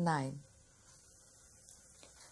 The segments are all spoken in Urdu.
9।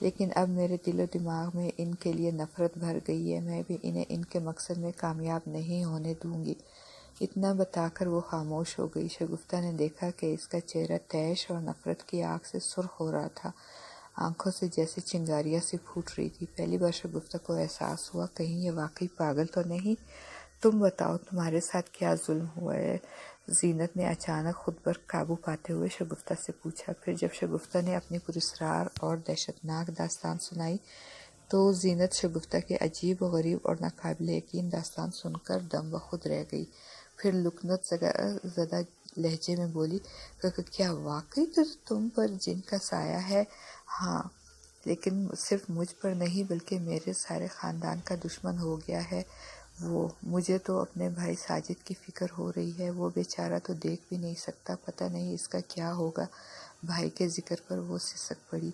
لیکن اب میرے دل و دماغ میں ان کے لیے نفرت بھر گئی ہے، میں بھی انہیں ان کے مقصد میں کامیاب نہیں ہونے دوں گی۔ اتنا بتا کر وہ خاموش ہو گئی۔ شگفتہ نے دیکھا کہ اس کا چہرہ طیش اور نفرت کی آگ سے سرخ ہو رہا تھا، آنکھوں سے جیسے چنگاریاں سی پھوٹ رہی تھی۔ پہلی بار شگفتہ کو احساس ہوا کہیں یہ واقعی پاگل تو نہیں۔ تم بتاؤ تمہارے ساتھ کیا ظلم ہوا ہے؟ زینت نے اچانک خود پر قابو پاتے ہوئے شگفتہ سے پوچھا۔ پھر جب شگفتہ نے اپنی پراسرار اور دہشتناک داستان سنائی تو زینت شگفتہ کے عجیب و غریب اور ناقابل یقین داستان سن کر دم بخود رہ گئی۔ پھر لکنت زدہ لہجے میں بولی، کیا واقعی تم پر جن کا سایہ ہے؟ ہاں، لیکن صرف مجھ پر نہیں بلکہ میرے سارے خاندان کا دشمن ہو گیا ہے وہ۔ مجھے تو اپنے بھائی ساجد کی فکر ہو رہی ہے، وہ بیچارہ تو دیکھ بھی نہیں سکتا، پتہ نہیں اس کا کیا ہوگا۔ بھائی کے ذکر پر وہ سسک پڑی۔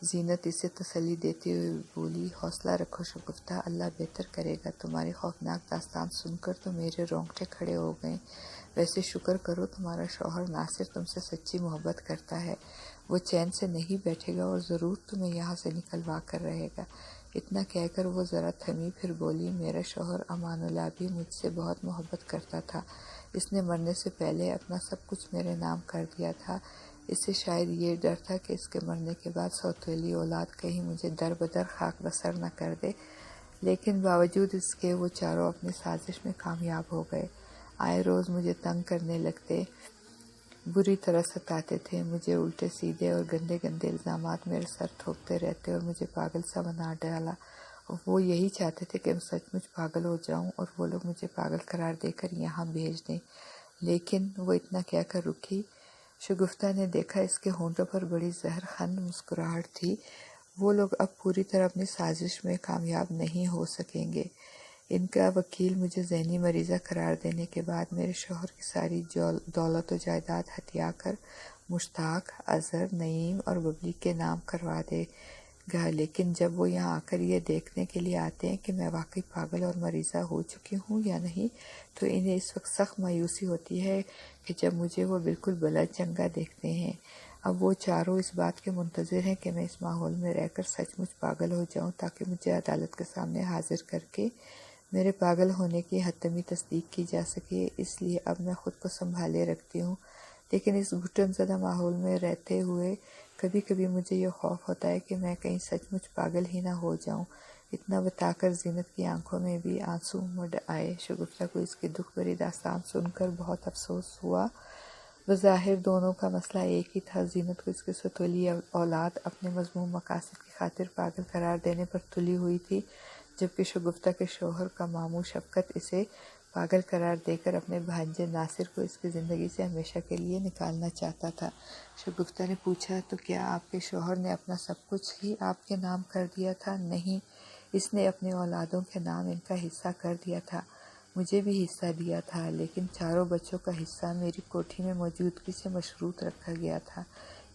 زینت اسے تسلی دیتے ہوئے بولی، حوصلہ رکھو شگفتہ، اللہ بہتر کرے گا۔ تمہاری خوفناک داستان سن کر تو میرے رونگٹے کھڑے ہو گئے۔ ویسے شکر کرو تمہارا شوہر ناصر تم سے سچی محبت کرتا ہے، وہ چین سے نہیں بیٹھے گا اور ضرور تمہیں یہاں سے نکلوا کر رہے گا۔ اتنا کہہ کر وہ ذرا تھمی، پھر بولی، میرا شوہر امان اللہ بھی مجھ سے بہت محبت کرتا تھا، اس نے مرنے سے پہلے اپنا سب کچھ میرے نام کر دیا تھا۔ اسے شاید یہ ڈر تھا کہ اس کے مرنے کے بعد سوتیلی اولاد کہیں مجھے در بدر خاک بسر نہ کر دے، لیکن باوجود اس کے وہ چاروں اپنی سازش میں کامیاب ہو گئے۔ آئے روز مجھے تنگ کرنے لگتے، بری طرح ستاتے تھے، مجھے الٹے سیدھے اور گندے گندے الزامات میرے سر تھوپتے رہتے اور مجھے پاگل سا بنا ڈالا۔ وہ یہی چاہتے تھے کہ میں سچ مچ پاگل ہو جاؤں اور وہ لوگ مجھے پاگل قرار دے کر یہاں بھیج دیں، لیکن وہ اتنا کہہ کر رکی۔ شگفتہ نے دیکھا اس کے ہونٹوں پر بڑی زہر خند مسکراہٹ تھی۔ وہ لوگ اب پوری طرح اپنی سازش میں کامیاب نہیں ہو سکیں گے۔ ان کا وکیل مجھے ذہنی مریضہ قرار دینے کے بعد میرے شوہر کی ساری دولت و جائیداد ہتھیا کر مشتاق، اظہر، نعیم اور ببلی کے نام کروا دے گا، لیکن جب وہ یہاں آ کر یہ دیکھنے کے لیے آتے ہیں کہ میں واقعی پاگل اور مریضہ ہو چکی ہوں یا نہیں، تو انہیں اس وقت سخت مایوسی ہوتی ہے کہ جب مجھے وہ بالکل بلند چنگا دیکھتے ہیں۔ اب وہ چاروں اس بات کے منتظر ہیں کہ میں اس ماحول میں رہ کر سچ مچ پاگل ہو جاؤں تاکہ مجھے عدالت کے سامنے حاضر کر کے میرے پاگل ہونے کی حتمی تصدیق کی جا سکے۔ اس لیے اب میں خود کو سنبھالے رکھتی ہوں، لیکن اس گھٹن زدہ ماحول میں رہتے ہوئے کبھی کبھی مجھے یہ خوف ہوتا ہے کہ میں کہیں سچ مچ پاگل ہی نہ ہو جاؤں۔ اتنا بتا کر زینت کی آنکھوں میں بھی آنسو مڑ آئے۔ شگفتہ کو اس کی دکھ بھری داستان سن کر بہت افسوس ہوا۔ بظاہر دونوں کا مسئلہ ایک ہی تھا، زینت کو اس کے سوتیلی اولاد اپنے مذموم مقاصد کی خاطر پاگل قرار دینے پر تلی ہوئی تھی، جبکہ شگفتہ کے شوہر کا ماموں شفقت اسے پاگل قرار دے کر اپنے بھانجے ناصر کو اس کی زندگی سے ہمیشہ کے لیے نکالنا چاہتا تھا۔ شگفتہ نے پوچھا، تو کیا آپ کے شوہر نے اپنا سب کچھ ہی آپ کے نام کر دیا تھا؟ نہیں، اس نے اپنے اولادوں کے نام ان کا حصہ کر دیا تھا، مجھے بھی حصہ دیا تھا، لیکن چاروں بچوں کا حصہ میری کوٹھی میں موجودگی سے مشروط رکھا گیا تھا،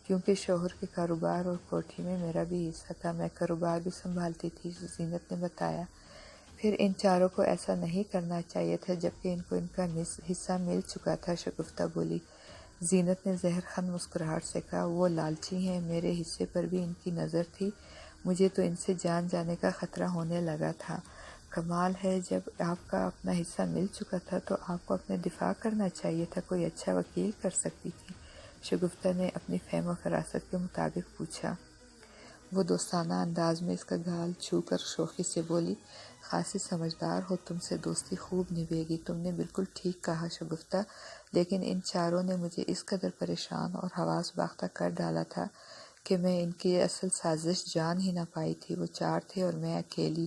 کیونکہ شوہر کے کاروبار اور کوٹھی میں میرا بھی حصہ تھا، میں کاروبار بھی سنبھالتی تھی، زینت نے بتایا۔ پھر ان چاروں کو ایسا نہیں کرنا چاہیے تھا جبکہ ان کو ان کا حصہ مل چکا تھا، شگفتہ بولی۔ زینت نے زہر خند مسکراہٹ سے کہا، وہ لالچی ہیں، میرے حصے پر بھی ان کی نظر تھی، مجھے تو ان سے جان جانے کا خطرہ ہونے لگا تھا۔ کمال ہے، جب آپ کا اپنا حصہ مل چکا تھا تو آپ کو اپنے دفاع کرنا چاہیے تھا، کوئی اچھا وکیل کر سکتی تھی، شگفتہ نے اپنی فہم و فراست کے مطابق پوچھا۔ وہ دوستانہ انداز میں اس کا گال چھو کر شوخی سے بولی، خاصی سمجھدار ہو، تم سے دوستی خوب نبھے گی، تم نے بالکل ٹھیک کہا شگفتہ، لیکن ان چاروں نے مجھے اس قدر پریشان اور حواس باختہ کر ڈالا تھا کہ میں ان کی اصل سازش جان ہی نہ پائی تھی۔ وہ چار تھے اور میں اکیلی،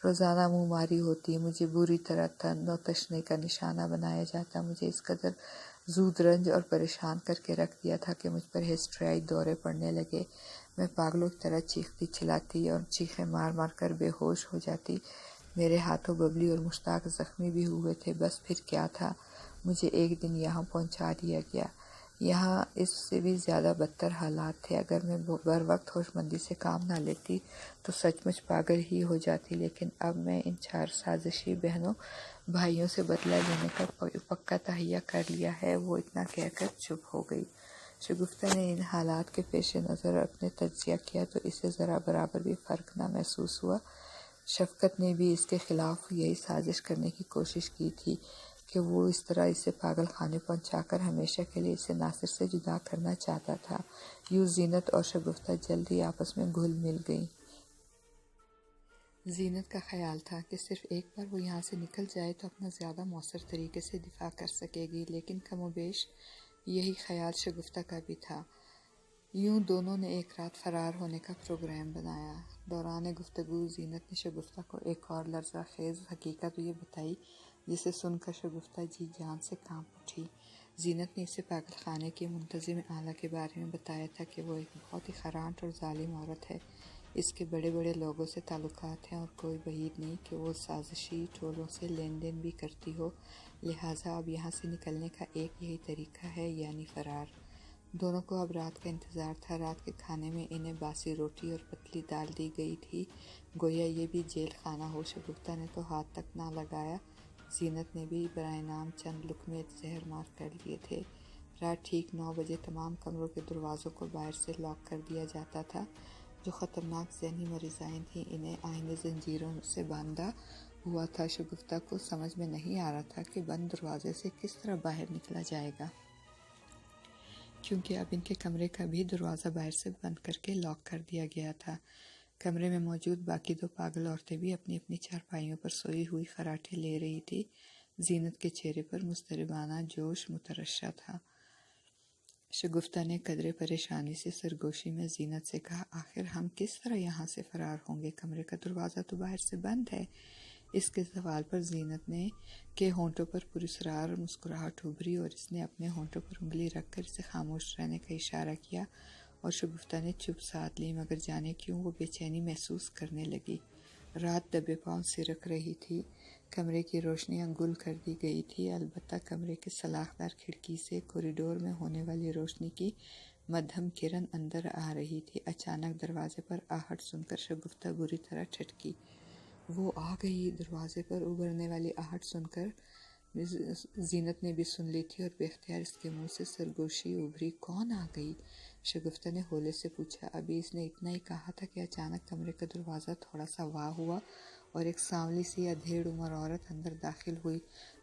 روزانہ منہ ماری ہوتی، مجھے بری طرح تن و تشنے کا نشانہ بنایا جاتا، مجھے اس قدر زود رنج اور پریشان کر کے رکھ دیا تھا کہ مجھ پر ہسٹریائی دورے پڑنے لگے، میں پاگلوں کی طرح چیختی چلاتی اور چیخیں مار مار کر بے ہوش ہو جاتی، میرے ہاتھوں ببلی اور مشتاق زخمی بھی ہوئے تھے، بس پھر کیا تھا، مجھے ایک دن یہاں پہنچا دیا گیا۔ یہاں اس سے بھی زیادہ بدتر حالات تھے، اگر میں بر وقت ہوش مندی سے کام نہ لیتی تو سچ مچ پاگل ہی ہو جاتی، لیکن اب میں ان چار سازشی بہنوں بھائیوں سے بدلہ لینے کا پکا تہیہ کر لیا ہے۔ وہ اتنا کہہ کر چپ ہو گئی۔ شگفتہ نے ان حالات کے پیش نظر اپنے تجزیہ کیا تو اسے ذرا برابر بھی فرق نہ محسوس ہوا۔ شفقت نے بھی اس کے خلاف یہی سازش کرنے کی کوشش کی تھی کہ وہ اس طرح اسے پاگل خانے پہنچا کر ہمیشہ کے لیے اسے ناصر سے جدا کرنا چاہتا تھا۔ یوں زینت اور شگفتہ جلد ہی آپس میں گھل مل گئیں۔ زینت کا خیال تھا کہ صرف ایک بار وہ یہاں سے نکل جائے تو اپنا زیادہ مؤثر طریقے سے دفاع کر سکے گی، لیکن کم و بیش یہی خیال شگفتہ کا بھی تھا۔ یوں دونوں نے ایک رات فرار ہونے کا پروگرام بنایا۔ دوران گفتگو زینت نے شگفتہ کو ایک اور لرزہ خیز حقیقت یہ بتائی جسے سن کر شگفتہ جی جان سے کانپ اٹھی۔ زینت نے اسے پاگل خانے کی منتظم اعلیٰ کے بارے میں بتایا تھا کہ وہ ایک بہت ہی خرانٹ اور ظالم عورت ہے۔ اس کے بڑے بڑے لوگوں سے تعلقات ہیں اور کوئی بعید نہیں کہ وہ سازشی ٹولوں سے لین دین بھی کرتی ہو، لہٰذا اب یہاں سے نکلنے کا ایک یہی طریقہ ہے، یعنی فرار۔ دونوں کو اب رات کا انتظار تھا۔ رات کے کھانے میں انہیں باسی روٹی اور پتلی دال دی گئی تھی، گویا یہ بھی جیل خانہ ہو۔ شگفتہ نے تو ہاتھ تک نہ لگایا، زینت نے بھی برائے نام چند لقمے زہر مار کر لیے تھے۔ رات ٹھیک 9 بجے تمام کمروں کے دروازوں کو باہر سے لاک کر دیا جاتا تھا۔ جو خطرناک ذہنی مریضائیں تھیں انہیں آئینے زنجیروں سے باندھا ہوا تھا۔ شگفتہ کو سمجھ میں نہیں آ رہا تھا کہ بند دروازے سے کس طرح باہر نکلا جائے گا، کیونکہ اب ان کے کمرے کا بھی دروازہ باہر سے بند کر کے لاک کر دیا گیا تھا۔ کمرے میں موجود باقی 2 پاگل عورتیں بھی اپنی اپنی چارپائیوں پر سوئی ہوئی خراٹے لے رہی تھی۔ زینت کے چہرے پر مضطربانہ جوش مترشح تھا۔ شگفتہ نے قدرے پریشانی سے سرگوشی میں زینت سے کہا، آخر ہم کس طرح یہاں سے فرار ہوں گے؟ کمرے کا دروازہ تو باہر سے بند ہے۔ اس کے سوال پر زینت نے کے ہونٹوں پر پراسرار مسکراہٹ ابھری اور اس نے اپنے ہونٹوں پر انگلی رکھ کر اسے خاموش رہنے کا اشارہ کیا اور شگفتہ نے چپ سادھ لی، مگر جانے کیوں وہ بے چینی محسوس کرنے لگی۔ رات دبے پاؤں سرک رہی تھی، کمرے کی روشنیاں گل کر دی گئی تھی، البتہ کمرے کے سلاخ دار کھڑکی سے کوریڈور میں ہونے والی روشنی کی مدھم کرن اندر آ رہی تھی۔ اچانک دروازے پر آہٹ سن کر شگفتہ بری طرح ٹھٹکی۔ وہ آ گئی! دروازے پر ابھرنے والی آہٹ سن کر زینت نے بھی سن لی تھی اور بے اختیار اس کے منہ سے سرگوشی ابھری، کون آ گئی؟ شگفتہ نے ہولے سے پوچھا۔ ابھی اس نے اتنا ہی کہا تھا کہ اچانک کمرے کا دروازہ تھوڑا سا واہ ہوا اور ایک سانولی سی ادھیڑ عمر عورت اندر داخل ہوئی۔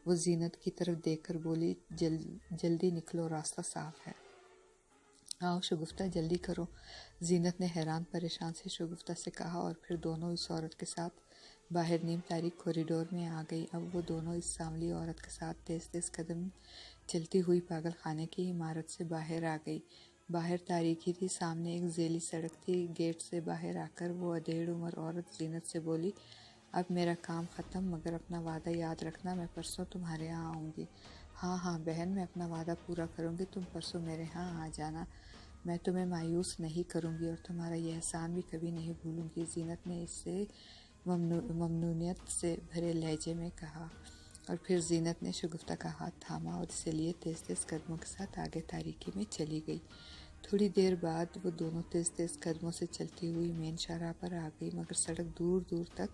وہ زینت کی طرف دیکھ کر بولی، جلدی نکلو، راستہ صاف ہے۔ آؤ شگفتہ، جلدی کرو، زینت نے حیران پریشان سے شگفتہ سے کہا اور پھر دونوں اس عورت کے ساتھ باہر نیم تاریک کوریڈور میں آ گئی۔ اب وہ دونوں اس سانولی عورت کے ساتھ تیز تیز قدم چلتی ہوئی پاگل خانے کی عمارت سے باہر آ گئی۔ باہر تاریکی تھی، سامنے ایک ذیلی سڑک تھی۔ گیٹ سے باہر آ کر وہ ادھیڑ عمر عورت زینت سے بولی، اب میرا کام ختم، مگر اپنا وعدہ یاد رکھنا، میں پرسوں تمہارے یہاں آؤں گی۔ ہاں ہاں بہن، میں اپنا وعدہ پورا کروں گی، تم پرسوں میرے ہاں آ جانا، میں تمہیں مایوس نہیں کروں گی اور تمہارا یہ احسان بھی کبھی نہیں بھولوں گی، زینت نے اس سے ممنونیت سے بھرے لہجے میں کہا، اور پھر زینت نے شگفتہ کا ہاتھ تھاما اور اسے لیے تیز تیز قدموں کے ساتھ آگے تاریکی میں چلی گئی۔ تھوڑی دیر بعد وہ دونوں تیز تیز قدموں سے چلتی ہوئی مین شاہراہ پر آ گئی، مگر سڑک دور دور تک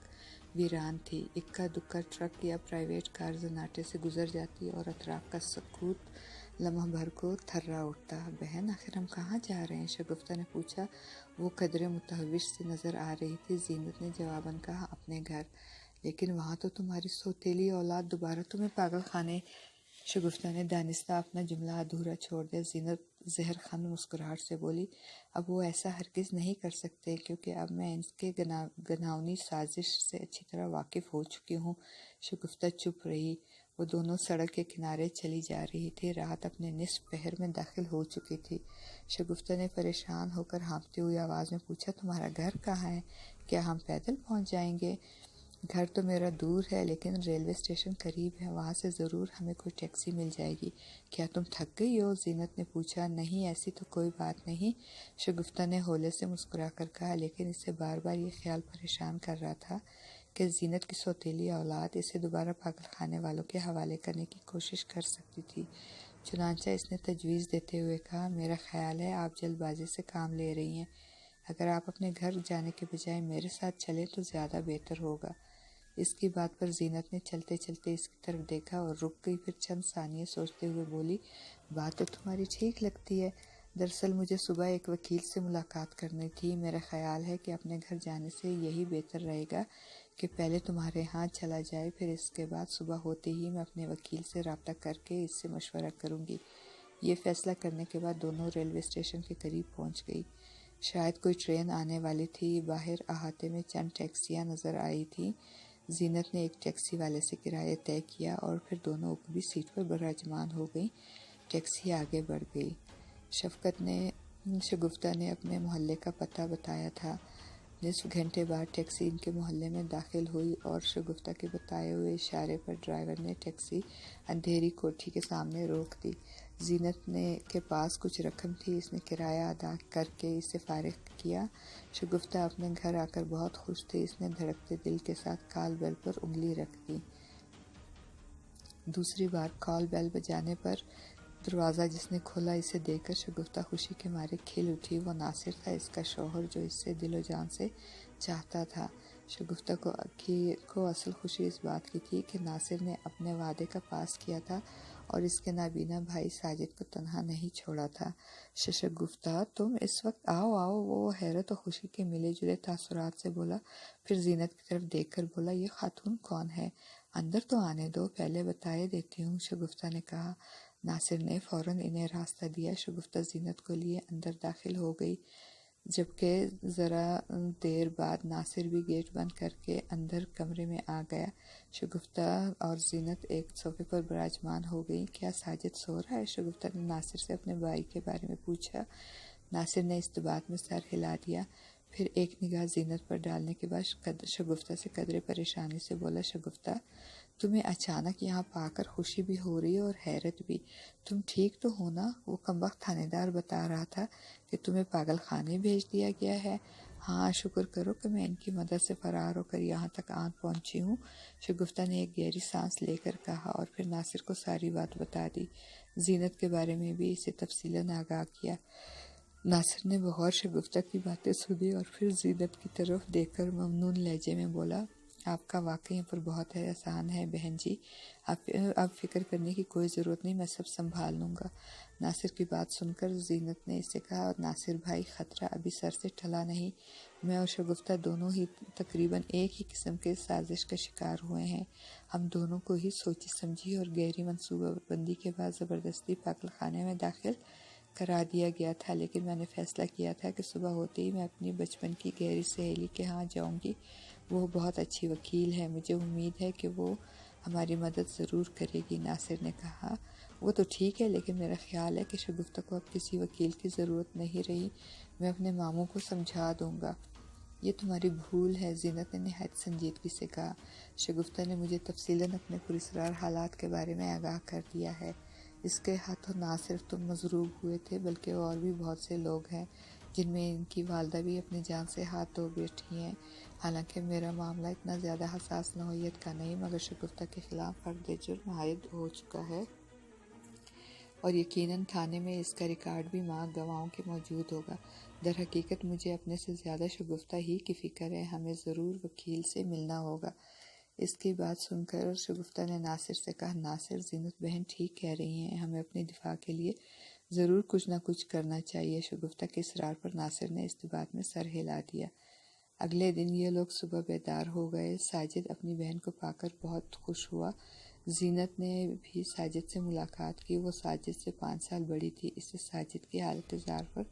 ویران تھی۔ اکا دکا ٹرک یا پرائیویٹ کار زناٹے سے گزر جاتی اور اطراف کا سکوت لمحہ بھر کو تھرا اٹھتا۔ بہن، آخر ہم کہاں جا رہے ہیں؟ شگفتہ نے پوچھا۔ وہ قدرے متحوش سی نظر آ رہی تھی۔ زینت نے جواباً کہا، اپنے گھر۔ لیکن وہاں تو تمہاری سوتیلی اولاد دوبارہ تمہیں پاگل خانے۔ شگفتہ نے دانستہ اپنا جملہ ادھورا چھوڑ دیا۔ زینت زہر خند مسکراہٹ سے بولی، اب وہ ایسا ہرگز نہیں کر سکتے، کیونکہ اب میں ان کے گناؤنی سازش سے اچھی طرح واقف ہو چکی ہوں۔ شگفتہ چپ رہی۔ وہ دونوں سڑک کے کنارے چلی جا رہی تھی۔ رات اپنے نصف پہر میں داخل ہو چکی تھی۔ شگفتہ نے پریشان ہو کر ہانپتی ہوئی آواز میں پوچھا، تمہارا گھر کہاں ہے؟ کیا ہم پیدل پہنچ جائیں گے؟ گھر تو میرا دور ہے، لیکن ریلوے اسٹیشن قریب ہے، وہاں سے ضرور ہمیں کوئی ٹیکسی مل جائے گی۔ کیا تم تھک گئی ہو؟ زینت نے پوچھا۔ نہیں، ایسی تو کوئی بات نہیں، شگفتہ نے ہولے سے مسکرا کر کہا، لیکن اسے بار بار یہ خیال پریشان کر رہا تھا کہ زینت کی سوتیلی اولاد اسے دوبارہ پاگل خانے والوں کے حوالے کرنے کی کوشش کر سکتی تھی۔ چنانچہ اس نے تجویز دیتے ہوئے کہا، میرا خیال ہے آپ جلد بازی سے کام لے رہی ہیں، اگر آپ اپنے گھر جانے کے بجائے میرے ساتھ چلیں تو زیادہ بہتر ہوگا۔ اس کی بات پر زینت نے چلتے چلتے اس کی طرف دیکھا اور رک گئی، پھر چند ثانیے سوچتے ہوئے بولی، بات تو تمہاری ٹھیک لگتی ہے، دراصل مجھے صبح ایک وکیل سے ملاقات کرنی تھی۔ میرا خیال ہے کہ اپنے گھر جانے سے یہی بہتر رہے گا کہ پہلے تمہارے ہاں چلا جائے، پھر اس کے بعد صبح ہوتے ہی میں اپنے وکیل سے رابطہ کر کے اس سے مشورہ کروں گی۔ یہ فیصلہ کرنے کے بعد دونوں ریلوے اسٹیشن کے قریب پہنچ گئی۔ شاید کوئی ٹرین آنے والی تھی۔ باہر احاطے میں چند ٹیکسیاں نظر آئی تھیں۔ زینت نے ایک ٹیکسی والے سے کرایہ طے کیا اور پھر دونوں اوپری سیٹ پر براجمان ہو گئیں۔ ٹیکسی آگے بڑھ گئی۔ شگفتہ نے اپنے محلے کا پتہ بتایا تھا۔ نصف گھنٹے بعد ٹیکسی ان کے محلے میں داخل ہوئی اور شگفتہ کے بتائے ہوئے اشارے پر ڈرائیور نے ٹیکسی اندھیری کوٹھی کے سامنے روک دی۔ زینت کے پاس کچھ رقم تھی۔ اس نے کرایہ ادا کر کے اسے فارغ کیا۔ شگفتہ اپنے گھر آ کر بہت خوش تھی۔ اس نے دھڑکتے دل کے ساتھ کال بیل پر انگلی رکھ دی۔ دوسری بار کال بیل بجانے پر دروازہ جس نے کھولا اسے دیکھ کر شگفتہ خوشی کے مارے کھل اٹھی۔ وہ ناصر تھا، اس کا شوہر، جو اس سے دل و جان سے چاہتا تھا۔ شگفتہ کو اصل خوشی اس بات کی تھی کہ ناصر نے اپنے وعدے کا پاس کیا تھا اور اس کے نابینا بھائی ساجد کو تنہا نہیں چھوڑا تھا۔ شگفتہ تم اس وقت آؤ۔ وہ حیرت و خوشی کے ملے جلے تاثرات سے بولا، پھر زینت کی طرف دیکھ کر بولا، یہ خاتون کون ہے؟ اندر تو آنے دو، پہلے بتائے دیتی ہوں، شگفتہ نے کہا۔ ناصر نے فوراً انہیں راستہ دیا۔ شگفتہ زینت کو لیے اندر داخل ہو گئی، جبکہ ذرا دیر بعد ناصر بھی گیٹ بند کر کے اندر کمرے میں آ گیا۔ شگفتہ اور زینت ایک صوفے پر براجمان ہو گئیں۔ کیا ساجد سو رہا ہے؟ شگفتہ نے ناصر سے اپنے بھائی کے بارے میں پوچھا۔ ناصر نے استباط میں سر ہلا دیا، پھر ایک نگاہ زینت پر ڈالنے کے بعد شگفتہ سے قدرے پریشانی سے بولا، شگفتہ تمہیں اچانک یہاں پا کر خوشی بھی ہو رہی ہے اور حیرت بھی۔ تم ٹھیک تو ہو نا؟ وہ کمبخت تھانے دار بتا رہا تھا کہ تمہیں پاگل خانے بھیج دیا گیا ہے۔ ہاں، شکر کرو کہ میں ان کی مدد سے فرار ہو کر یہاں تک آن پہنچی ہوں، شگفتہ نے ایک گہری سانس لے کر کہا، اور پھر ناصر کو ساری بات بتا دی۔ زینت کے بارے میں بھی اسے تفصیلاً آگاہ کیا۔ ناصر نے بغور شگفتہ کی باتیں سنی اور پھر زینت کی طرف دیکھ کر ممنون لہجے میں بولا، آپ کا واقعی پر بہت احسان ہے بہن جی، اب فکر کرنے کی کوئی ضرورت نہیں، میں سب سنبھال لوں گا۔ ناصر کی بات سن کر زینت نے اسے کہا، ناصر بھائی خطرہ ابھی سر سے ٹلا نہیں، میں اور شگفتہ دونوں ہی تقریباً ایک ہی قسم کے سازش کا شکار ہوئے ہیں۔ ہم دونوں کو ہی سوچی سمجھی اور گہری منصوبہ بندی کے بعد زبردستی پاگل خانے میں داخل کرا دیا گیا تھا، لیکن میں نے فیصلہ کیا تھا کہ صبح ہوتے ہی میں اپنی بچپن کی گہری سہیلی کے ہاں جاؤں گی۔ وہ بہت اچھی وکیل ہے، مجھے امید ہے کہ وہ ہماری مدد ضرور کرے گی۔ ناصر نے کہا، وہ تو ٹھیک ہے، لیکن میرا خیال ہے کہ شگفتہ کو اب کسی وکیل کی ضرورت نہیں رہی، میں اپنے ماموں کو سمجھا دوں گا۔ یہ تمہاری بھول ہے، زینت نے نہایت سنجیدگی سے کہا۔ شگفتہ نے مجھے تفصیلاً اپنے پراسرار حالات کے بارے میں آگاہ کر دیا ہے۔ اس کے ہاتھوں نہ صرف تم مضروب ہوئے تھے بلکہ اور بھی بہت سے لوگ ہیں، جن میں ان کی والدہ بھی اپنی جان سے ہاتھ دھو بیٹھی ہیں۔ حالانکہ میرا معاملہ اتنا زیادہ حساس نوعیت کا نہیں، مگر شگفتہ کے خلاف فرد جرم عائد ہو چکا ہے اور یقیناً تھانے میں اس کا ریکارڈ بھی ماں گواہوں کے موجود ہوگا۔ در حقیقت مجھے اپنے سے زیادہ شگفتہ ہی کی فکر ہے، ہمیں ضرور وکیل سے ملنا ہوگا۔ اس کی بات سن کر شگفتہ نے ناصر سے کہا، ناصر، زینت بہن ٹھیک کہہ رہی ہیں، ہمیں اپنے دفاع کے لیے ضرور کچھ نہ کچھ کرنا چاہیے۔ شگفتہ کے اصرار پر ناصر نے استباط میں سر ہلا دیا۔ اگلے دن یہ لوگ صبح بیدار ہو گئے۔ ساجد اپنی بہن کو پا کر بہت خوش ہوا۔ زینت نے بھی ساجد سے ملاقات کی۔ وہ ساجد سے 5 سال بڑی تھی۔ اسے ساجد کی حالت زار پر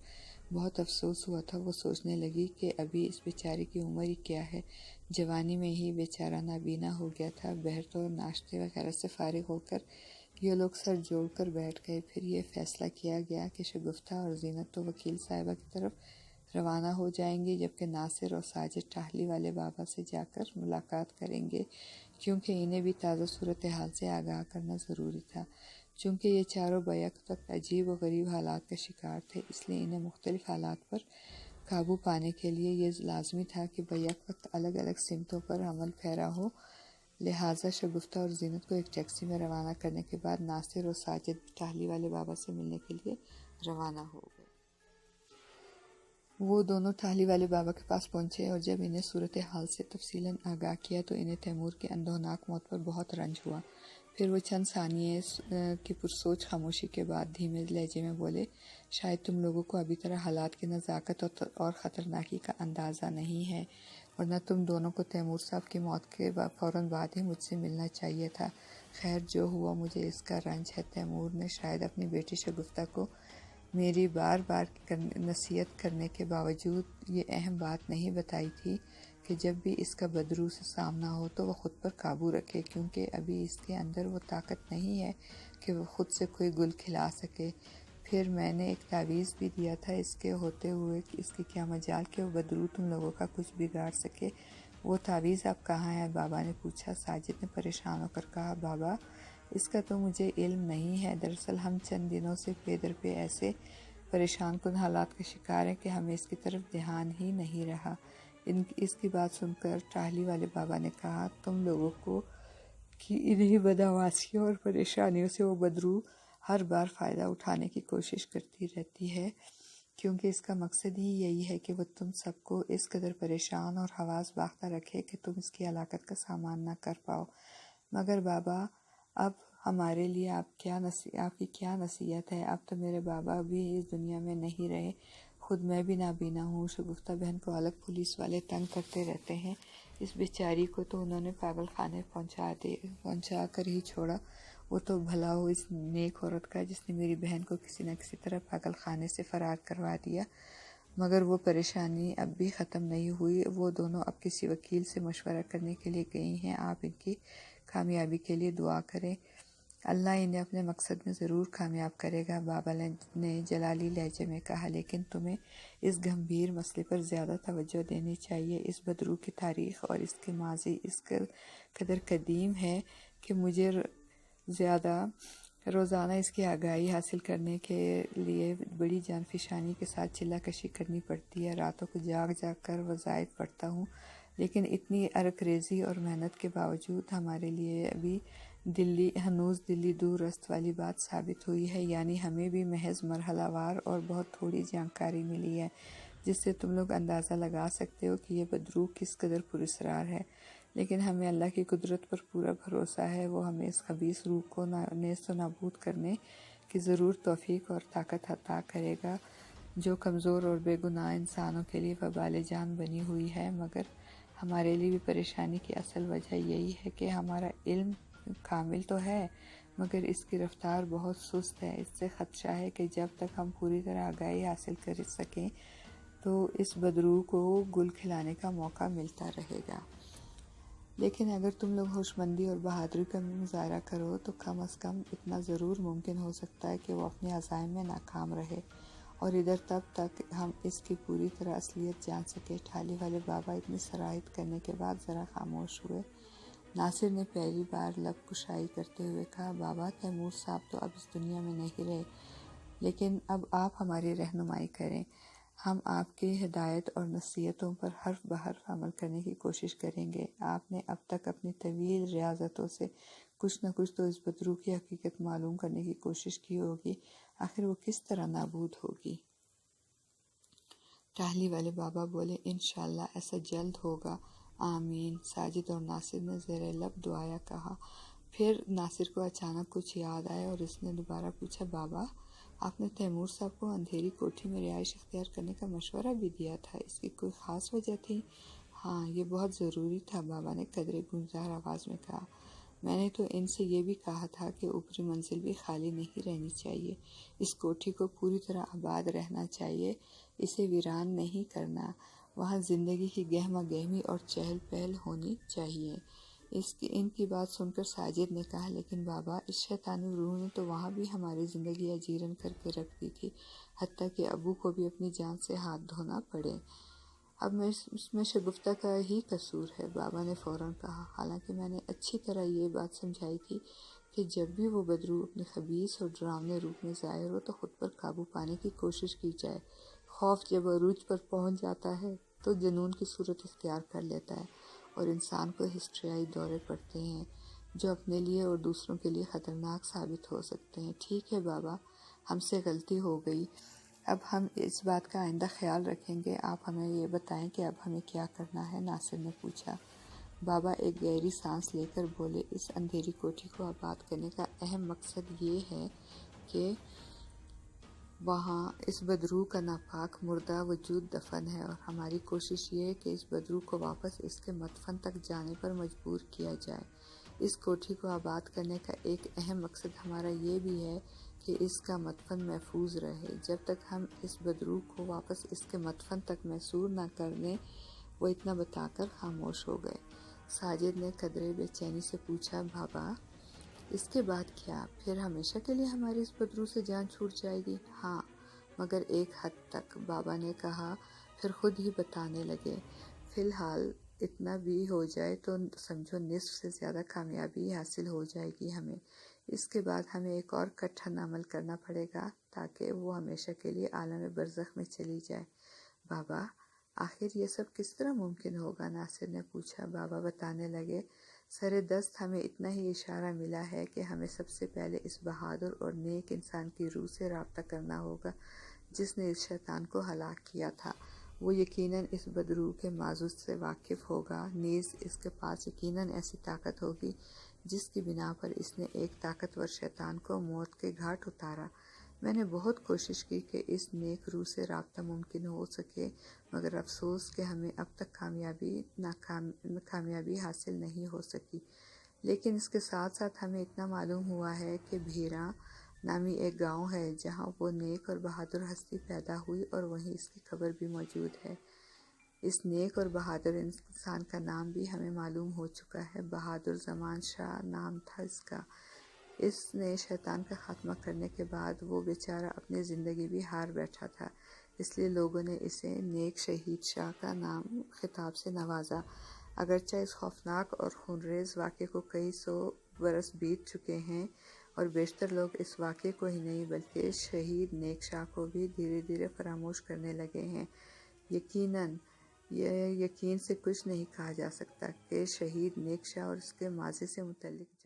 بہت افسوس ہوا تھا۔ وہ سوچنے لگی کہ ابھی اس بیچارے کی عمر ہی کیا ہے، جوانی میں ہی بیچارہ نابینا ہو گیا تھا۔ بہر تو ناشتے وغیرہ سے فارغ ہو کر یہ لوگ سر جوڑ کر بیٹھ گئے۔ پھر یہ فیصلہ کیا گیا کہ شگفتہ اور زینت تو وکیل صاحبہ کی طرف روانہ ہو جائیں گی، جبکہ ناصر اور ساجد ٹاہلی والے بابا سے جا کر ملاقات کریں گے، کیونکہ انہیں بھی تازہ صورتحال سے آگاہ کرنا ضروری تھا۔ چونکہ یہ چاروں بیک وقت عجیب و غریب حالات کا شکار تھے، اس لیے انہیں مختلف حالات پر قابو پانے کے لیے یہ لازمی تھا کہ بیک وقت الگ الگ سمتوں پر عمل پیرا ہو۔ لہٰذا شگفتہ اور زینت کو ایک ٹیکسی میں روانہ کرنے کے بعد ناصر اور ساجد ٹاہلی والے بابا سے ملنے کے لیے روانہ ہو گئے۔ وہ دونوں ٹاہلی والے بابا کے پاس پہنچے اور جب انہیں صورتحال سے تفصیلاً آگاہ کیا تو انہیں تیمور کی اندوہناک موت پر بہت رنج ہوا۔ پھر وہ چند ثانیے کی پرسوچ خاموشی کے بعد دھیمے لہجے میں بولے، شاید تم لوگوں کو ابھی طرح حالات کی نزاکت اور خطرناکی کا اندازہ نہیں ہے، ورنہ تم دونوں کو تیمور صاحب کی موت کے فوراً بعد ہی مجھ سے ملنا چاہیے تھا۔ خیر جو ہوا مجھے اس کا رنج ہے۔ تیمور نے شاید اپنی بیٹی شگفتہ کو میری بار بار نصیحت کرنے کے باوجود یہ اہم بات نہیں بتائی تھی کہ جب بھی اس کا بدرو سے سامنا ہو تو وہ خود پر قابو رکھے، کیونکہ ابھی اس کے اندر وہ طاقت نہیں ہے کہ وہ خود سے کوئی گل کھلا سکے۔ پھر میں نے ایک تعویذ بھی دیا تھا، اس کے ہوتے ہوئے کہ اس کی کیا مجال کہ وہ بدرو تم لوگوں کا کچھ بگاڑ سکے۔ وہ تعویذ اب کہاں ہے؟ بابا نے پوچھا۔ ساجد نے پریشان ہو کر کہا، بابا اس کا تو مجھے علم نہیں ہے، دراصل ہم چند دنوں سے پے در پہ ایسے پریشان کن حالات کا شکار ہیں کہ ہمیں اس کی طرف دھیان ہی نہیں رہا۔ اس کی بات سن کر ٹاہلی والے بابا نے کہا، تم لوگوں کو کی انہی بدحواسیوں اور پریشانیوں سے وہ بدرو ہر بار فائدہ اٹھانے کی کوشش کرتی رہتی ہے، کیونکہ اس کا مقصد ہی یہی ہے کہ وہ تم سب کو اس قدر پریشان اور حواس باختہ رکھے کہ تم اس کی ہلاکت کا سامان نہ کر پاؤ۔ مگر بابا اب ہمارے لیے آپ کی کیا نصیحت ہے؟ اب تو میرے بابا بھی اس دنیا میں نہیں رہے، خود میں بھی نابینا ہوں۔ شگفتہ بہن کو الگ پولیس والے تنگ کرتے رہتے ہیں، اس بیچاری کو تو انہوں نے پاگل خانے پہنچا کر ہی چھوڑا۔ وہ تو بھلا ہو اس نیک عورت کا جس نے میری بہن کو کسی نہ کسی طرح پاگل خانے سے فرار کروا دیا۔ مگر وہ پریشانی اب بھی ختم نہیں ہوئی۔ وہ دونوں اب کسی وکیل سے مشورہ کرنے کے لیے گئی ہیں۔ آپ ان کی کامیابی کے لیے دعا کریں، اللہ انہیں اپنے مقصد میں ضرور کامیاب کرے گا۔ بابا نے جلالی لہجے میں کہا، لیکن تمہیں اس گمبھیر مسئلے پر زیادہ توجہ دینی چاہیے۔ اس بدرو کی تاریخ اور اس کے ماضی اس قدر قدیم ہے کہ مجھے روزانہ اس کی آگاہی حاصل کرنے کے لیے بڑی جان فشانی کے ساتھ چلہ کشی کرنی پڑتی ہے۔ راتوں کو جاگ جاگ کر وظائف پڑھتا ہوں، لیکن اتنی عرق ریزی اور محنت کے باوجود ہمارے لیے ابھی ہنوز دلی دور رست والی بات ثابت ہوئی ہے، یعنی ہمیں بھی محض مرحلہ وار اور بہت تھوڑی جانکاری ملی ہے، جس سے تم لوگ اندازہ لگا سکتے ہو کہ یہ بدرو کس قدر پراسرار ہے۔ لیکن ہمیں اللہ کی قدرت پر پورا بھروسہ ہے، وہ ہمیں اس خبیث روح کو نیست و نابود کرنے کی ضرور توفیق اور طاقت عطا کرے گا، جو کمزور اور بے گناہ انسانوں کے لیے وبال جان بنی ہوئی ہے۔ مگر ہمارے لیے بھی پریشانی کی اصل وجہ یہی ہے کہ ہمارا علم کامل تو ہے، مگر اس کی رفتار بہت سست ہے۔ اس سے خدشہ ہے کہ جب تک ہم پوری طرح آگاہی حاصل کر سکیں تو اس بدرو کو گل کھلانے کا موقع ملتا رہے گا۔ لیکن اگر تم لوگ ہوشمندی اور بہادری کا مظاہرہ کرو تو کم از کم اتنا ضرور ممکن ہو سکتا ہے کہ وہ اپنے عزائم میں ناکام رہے، اور ادھر تب تک ہم اس کی پوری طرح اصلیت جان سکے۔ ٹھالی والے بابا اتنی صراحت کرنے کے بعد ذرا خاموش ہوئے۔ ناصر نے پہلی بار لب کشائی کرتے ہوئے کہا، بابا تیمور صاحب تو اب اس دنیا میں نہیں رہے، لیکن اب آپ ہماری رہنمائی کریں، ہم آپ کی ہدایت اور نصیحتوں پر حرف بحرف عمل کرنے کی کوشش کریں گے۔ آپ نے اب تک اپنی طویل ریاضتوں سے کچھ نہ کچھ تو اس بدرو کی حقیقت معلوم کرنے کی کوشش کی ہوگی، آخر وہ کس طرح نابود ہوگی؟ ٹاہلی والے بابا بولے، انشاءاللہ ایسا جلد ہوگا، آمین۔ ساجد اور ناصر نے زیر لب دعایا کہا۔ پھر ناصر کو اچانک کچھ یاد آیا اور اس نے دوبارہ پوچھا، بابا آپ نے تیمور صاحب کو اندھیری کوٹھی میں رہائش اختیار کرنے کا مشورہ بھی دیا تھا، اس کی کوئی خاص وجہ تھی؟ ہاں، یہ بہت ضروری تھا، بابا نے قدرے گونجدار آواز میں کہا۔ میں نے تو ان سے یہ بھی کہا تھا کہ اوپری منزل بھی خالی نہیں رہنی چاہیے، اس کوٹھی کو پوری طرح آباد رہنا چاہیے، اسے ویران نہیں کرنا، وہاں زندگی کی گہما گہمی اور چہل پہل ہونی چاہیے۔ ان کی بات سن کر ساجد نے کہا، لیکن بابا اس شیطانی روح نے تو وہاں بھی ہماری زندگی اجیرن کر کے رکھ دی تھی، حتیٰ کہ ابو کو بھی اپنی جان سے ہاتھ دھونا پڑے۔ اب اس میں شگفتہ کا ہی قصور ہے، بابا نے فوراً کہا، حالانکہ میں نے اچھی طرح یہ بات سمجھائی تھی کہ جب بھی وہ بدرو اپنے خبیث اور ڈراونے روپ میں ظاہر ہو تو خود پر قابو پانے کی کوشش کی جائے۔ خوف جب عروج پر پہنچ جاتا ہے تو جنون کی صورت اختیار کر لیتا ہے اور انسان کو ہسٹریائی دورے پڑتے ہیں، جو اپنے لیے اور دوسروں کے لیے خطرناک ثابت ہو سکتے ہیں۔ ٹھیک ہے بابا، ہم سے غلطی ہو گئی، اب ہم اس بات کا آئندہ خیال رکھیں گے۔ آپ ہمیں یہ بتائیں کہ اب ہمیں کیا کرنا ہے؟ ناصر نے پوچھا۔ بابا ایک گہری سانس لے کر بولے، اس اندھیری کوٹھی کو آباد کرنے کا اہم مقصد یہ ہے کہ وہاں اس بدروح کا ناپاک مردہ وجود دفن ہے، اور ہماری کوشش یہ ہے کہ اس بدروح کو واپس اس کے مدفن تک جانے پر مجبور کیا جائے۔ اس کوٹھی کو آباد کرنے کا ایک اہم مقصد ہمارا یہ بھی ہے کہ اس کا مدفن محفوظ رہے۔ جب تک ہم اس بدروح کو واپس اس کے مدفن تک محصور نہ کر دیں۔ وہ اتنا بتا کر خاموش ہو گئے۔ ساجد نے قدرے بے چینی سے پوچھا، بابا اس کے بعد کیا؟ پھر ہمیشہ کے لیے ہماری اس بدروح سے جان چھوٹ جائے گی؟ ہاں، مگر ایک حد تک، بابا نے کہا، پھر خود ہی بتانے لگے۔ فی الحال اتنا بھی ہو جائے تو سمجھو نصف سے زیادہ کامیابی حاصل ہو جائے گی ہمیں۔ اس کے بعد ہمیں ایک اور کٹھن عمل کرنا پڑے گا تاکہ وہ ہمیشہ کے لیے عالم برزخ میں چلی جائے۔ بابا آخر یہ سب کس طرح ممکن ہوگا؟ ناصر نے پوچھا۔ بابا بتانے لگے، سر دست ہمیں اتنا ہی اشارہ ملا ہے کہ ہمیں سب سے پہلے اس بہادر اور نیک انسان کی روح سے رابطہ کرنا ہوگا جس نے اس شیطان کو ہلاک کیا تھا۔ وہ یقیناً اس بدروح کے ماضی سے واقف ہوگا، نیز اس کے پاس یقیناً ایسی طاقت ہوگی جس کی بنا پر اس نے ایک طاقتور شیطان کو موت کے گھاٹ اتارا۔ میں نے بہت کوشش کی کہ اس نیک روح سے رابطہ ممکن ہو سکے، مگر افسوس کہ ہمیں اب تک کامیابی حاصل نہیں ہو سکی۔ لیکن اس کے ساتھ ساتھ ہمیں اتنا معلوم ہوا ہے کہ بھیراں نامی ایک گاؤں ہے جہاں وہ نیک اور بہادر ہستی پیدا ہوئی، اور وہیں اس کی قبر بھی موجود ہے۔ اس نیک اور بہادر انسان کا نام بھی ہمیں معلوم ہو چکا ہے، بہادر زمان شاہ نام تھا اس کا۔ اس نے شیطان کا خاتمہ کرنے کے بعد وہ بیچارہ اپنی زندگی بھی ہار بیٹھا تھا، اس لیے لوگوں نے اسے نیک شہید شاہ کا نام خطاب سے نوازا۔ اگرچہ اس خوفناک اور خونریز واقعے کو کئی 100 برس بیت چکے ہیں، اور بیشتر لوگ اس واقعے کو ہی نہیں بلکہ شہید نیک شاہ کو بھی دھیرے دھیرے فراموش کرنے لگے ہیں۔ یقین سے کچھ نہیں کہا جا سکتا کہ شہید نیک شاہ اور اس کے ماضی سے متعلق